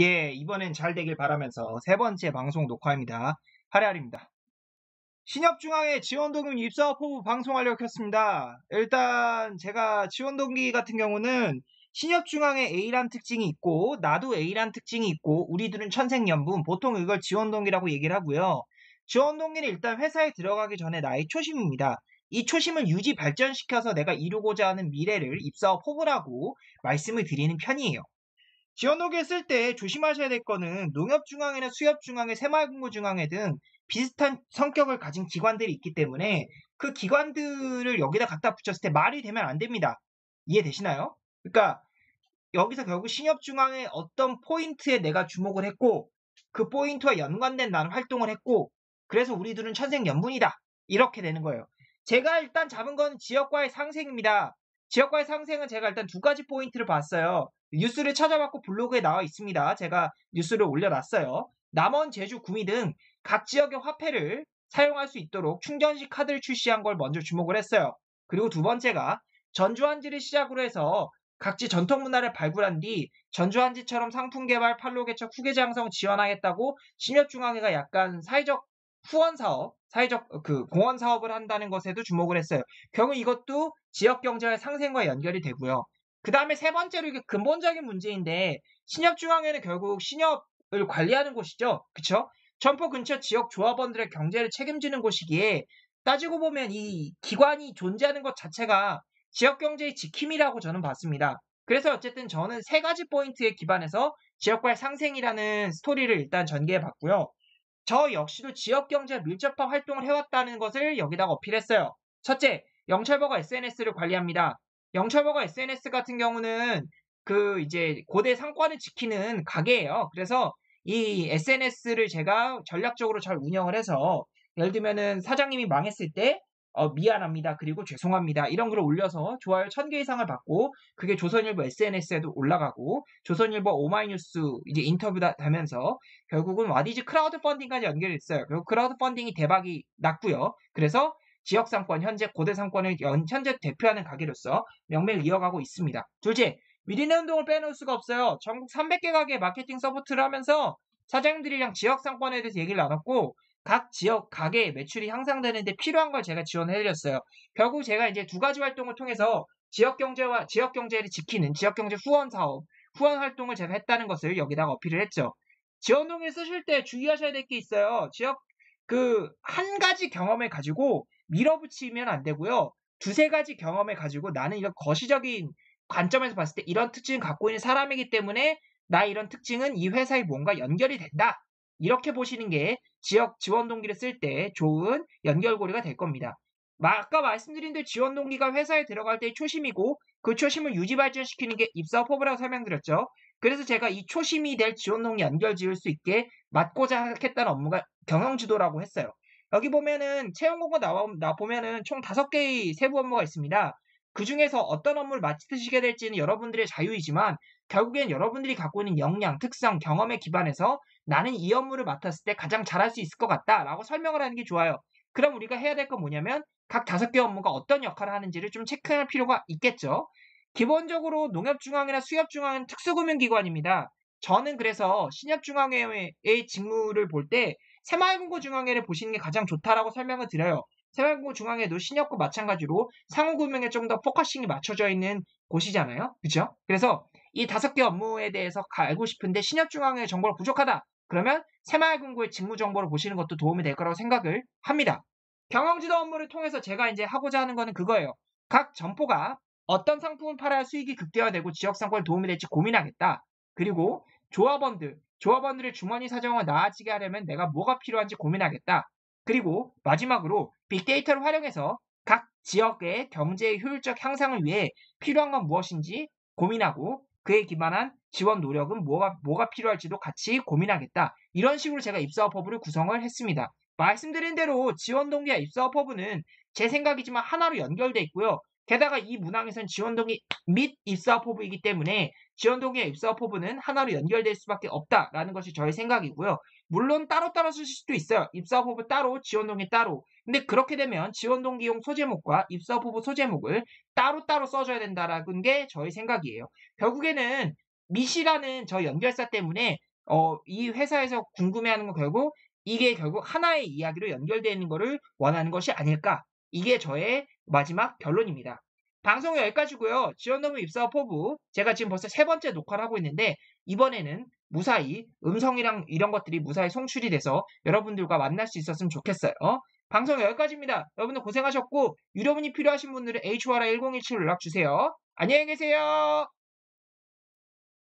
예, 이번엔 잘 되길 바라면서 세 번째 방송 녹화입니다. 하랴리입니다. 신협중앙회 지원동기 입사업 후보 방송하려고 켰습니다. 일단 제가 지원동기 같은 경우는 신협중앙회 A란 특징이 있고 나도 A란 특징이 있고 우리들은 천생연분, 보통 이걸 지원동기라고 얘기를 하고요. 지원동기는 일단 회사에 들어가기 전에 나의 초심입니다. 이 초심을 유지 발전시켜서 내가 이루고자 하는 미래를 입사업 후보라고 말씀을 드리는 편이에요. 지원록에 쓸 때 조심하셔야 될 거는 농협중앙회나 수협중앙회, 새마을금고중앙회 등 비슷한 성격을 가진 기관들이 있기 때문에 그 기관들을 여기다 갖다 붙였을 때 말이 되면 안 됩니다. 이해되시나요? 그러니까 여기서 결국 신협중앙회 어떤 포인트에 내가 주목을 했고 그 포인트와 연관된 나는 활동을 했고 그래서 우리들은 천생연분이다. 이렇게 되는 거예요. 제가 일단 잡은 건 지역과의 상생입니다. 지역과의 상생은 제가 일단 두 가지 포인트를 봤어요. 뉴스를 찾아봤고 블로그에 나와 있습니다. 제가 뉴스를 올려놨어요. 남원, 제주, 구미 등 각 지역의 화폐를 사용할 수 있도록 충전식 카드를 출시한 걸 먼저 주목을 했어요. 그리고 두 번째가 전주한지를 시작으로 해서 각지 전통문화를 발굴한 뒤 전주한지처럼 상품 개발, 판로 개척, 후계자 양성 지원하겠다고 신협중앙회가 약간 사회적 후원 사업, 사회적 공헌 사업을 한다는 것에도 주목을 했어요. 결국 이것도 지역 경제의 상생과 연결이 되고요. 그 다음에 세 번째로 이게 근본적인 문제인데 신협중앙회는 결국 신협을 관리하는 곳이죠. 그쵸? 점포 근처 지역 조합원들의 경제를 책임지는 곳이기에 따지고 보면 이 기관이 존재하는 것 자체가 지역 경제의 지킴이라고 저는 봤습니다. 그래서 어쨌든 저는 세 가지 포인트에 기반해서 지역과의 상생이라는 스토리를 일단 전개해 봤고요. 저 역시도 지역 경제와 밀접한 활동을 해왔다는 것을 여기다가 어필했어요. 첫째, 영철버거 SNS를 관리합니다. 영철버거 SNS 같은 경우는 그 이제 고대 상권을 지키는 가게예요. 그래서 이 SNS를 제가 전략적으로 잘 운영을 해서 예를 들면은 사장님이 망했을 때 미안합니다. 그리고 죄송합니다. 이런 글을 올려서 좋아요 1000개 이상을 받고 그게 조선일보 SNS에도 올라가고 조선일보 오마이뉴스 이제 인터뷰다 되면서 결국은 와디즈 크라우드 펀딩까지 연결이 있어요. 결국 크라우드 펀딩이 대박이 났고요. 그래서 지역 상권, 현재 고대 상권을 현재 대표하는 가게로서 명맥을 이어가고 있습니다. 둘째, 미리네 운동을 빼놓을 수가 없어요. 전국 300개 가게 마케팅 서포트를 하면서 사장님들이랑 지역 상권에 대해서 얘기를 나눴고 각 지역 가게의 매출이 향상되는데 필요한 걸 제가 지원해드렸어요. 결국 제가 이제 두 가지 활동을 통해서 지역 경제와 지역 경제를 지키는 지역 경제 후원 사업, 후원 활동을 제가 했다는 것을 여기다가 어필을 했죠. 지원동일 쓰실 때 주의하셔야 될 게 있어요. 지역 한 가지 경험을 가지고 밀어붙이면 안 되고요. 두세 가지 경험을 가지고 나는 이런 거시적인 관점에서 봤을 때 이런 특징을 갖고 있는 사람이기 때문에 나 이런 특징은 이 회사에 뭔가 연결이 된다. 이렇게 보시는 게 지역 지원 동기를 쓸 때 좋은 연결고리가 될 겁니다. 아까 말씀드린 대로 지원 동기가 회사에 들어갈 때의 초심이고 그 초심을 유지 발전시키는 게 입사업 포부라고 설명드렸죠. 그래서 제가 이 초심이 될 지원 동기 연결 지을 수 있게 맡고자 하겠다는 업무가 경영지도라고 했어요. 여기 보면은 채용 공고 나 보면은 총 5개의 세부 업무가 있습니다. 그 중에서 어떤 업무를 맡으시게 될지는 여러분들의 자유이지만 결국엔 여러분들이 갖고 있는 역량, 특성, 경험에 기반해서 나는 이 업무를 맡았을 때 가장 잘할 수 있을 것 같다라고 설명을 하는 게 좋아요. 그럼 우리가 해야 될 건 뭐냐면 각 5개 업무가 어떤 역할을 하는지를 좀 체크할 필요가 있겠죠. 기본적으로 농협중앙회나 수협중앙회는 특수금융기관입니다. 저는 그래서 신협중앙회의 직무를 볼 때 새마을금고중앙회를 보시는 게 가장 좋다라고 설명을 드려요. 새마을금고중앙회도 신협과 마찬가지로 상호금융에 좀 더 포커싱이 맞춰져 있는 곳이잖아요. 그렇죠? 그래서 이 5개 업무에 대해서 알고 싶은데 신협중앙회 정보가 부족하다. 그러면 새마을금고의 직무 정보를 보시는 것도 도움이 될 거라고 생각을 합니다. 경영지도 업무를 통해서 제가 이제 하고자 하는 거는 그거예요. 각 점포가 어떤 상품을 팔아야 수익이 극대화되고 지역 상권에 도움이 될지 고민하겠다. 그리고 조합원들의 주머니 사정을 나아지게 하려면 내가 뭐가 필요한지 고민하겠다. 그리고 마지막으로 빅데이터를 활용해서 각 지역의 경제의 효율적 향상을 위해 필요한 건 무엇인지 고민하고 그에 기반한 지원 노력은 뭐가 필요할지도 같이 고민하겠다. 이런 식으로 제가 입사업 허브를 구성을 했습니다. 말씀드린 대로 지원 동기와 입사업 허브는 제 생각이지만 하나로 연결돼 있고요. 게다가 이 문항에서는 지원 동기 및 입사업 허브이기 때문에 지원 동기와 입사업 허브는 하나로 연결될 수밖에 없다라는 것이 저의 생각이고요. 물론 따로따로 쓰실 수도 있어요. 입사업 허브 따로, 지원 동기 따로. 근데 그렇게 되면 지원 동기용 소제목과 입사업 허브 소제목을 따로따로 써줘야 된다라는 게 저의 생각이에요. 결국에는 미시라는 저 연결사 때문에 이 회사에서 궁금해하는 건 결국 이게 결국 하나의 이야기로 연결되는 거를 원하는 것이 아닐까. 이게 저의 마지막 결론입니다. 방송은 여기까지고요. 지원노무 입사와 포부 제가 지금 벌써 세 번째 녹화를 하고 있는데 이번에는 무사히 음성이랑 이런 것들이 무사히 송출이 돼서 여러분들과 만날 수 있었으면 좋겠어요. 방송 여기까지입니다. 여러분들 고생하셨고 유료문의 필요하신 분들은 HORA 1017로 연락 주세요. 안녕히 계세요.